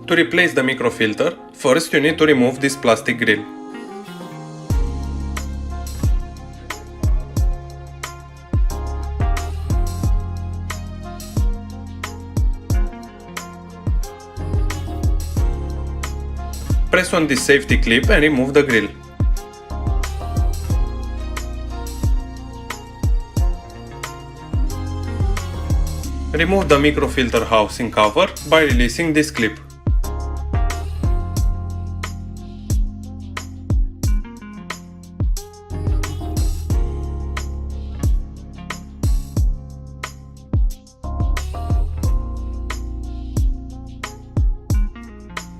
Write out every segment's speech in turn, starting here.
To replace the microfilter, first you need to remove this plastic grill. Press on this safety clip and remove the grill. Remove the microfilter housing cover by releasing this clip.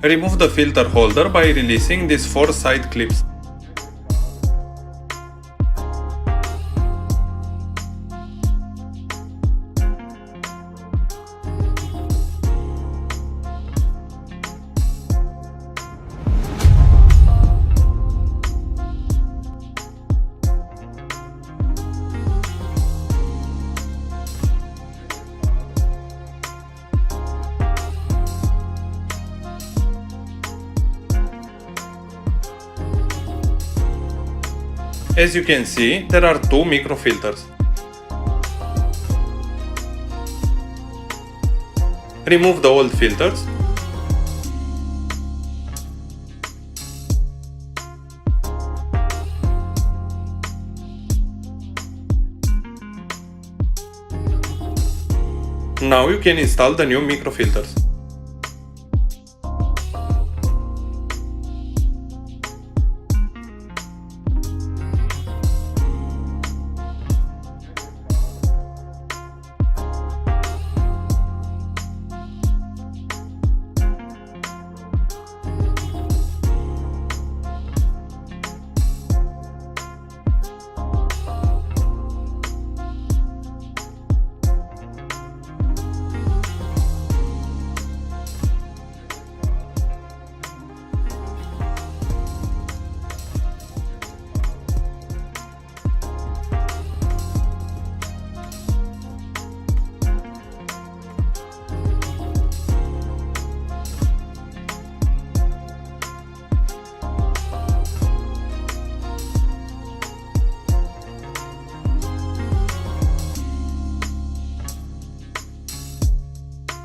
Remove the filter holder by releasing these 4 side clips. As you can see, there are 2 microfilters. Remove the old filters. Now you can install the new microfilters.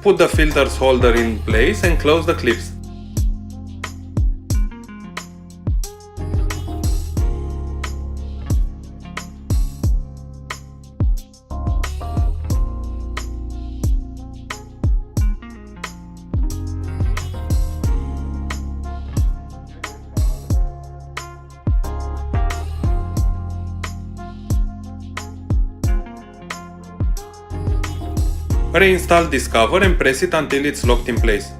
Put the filters holder in place and close the clips. Reinstall this cover and press it until it's locked in place.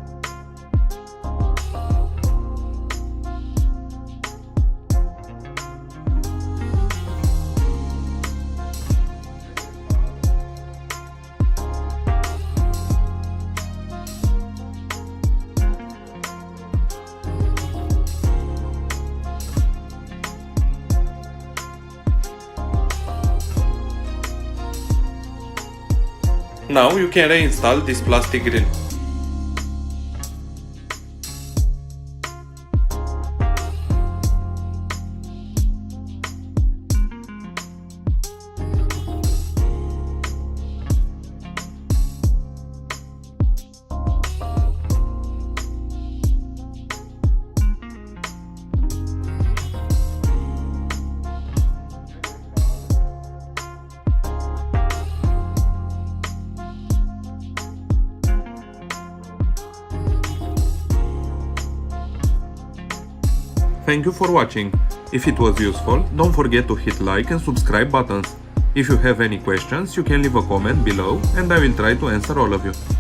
Now you can reinstall this plastic grill. Thank you for watching. If it was useful, don't forget to hit like and subscribe buttons. If you have any questions, you can leave a comment below and I will try to answer all of you.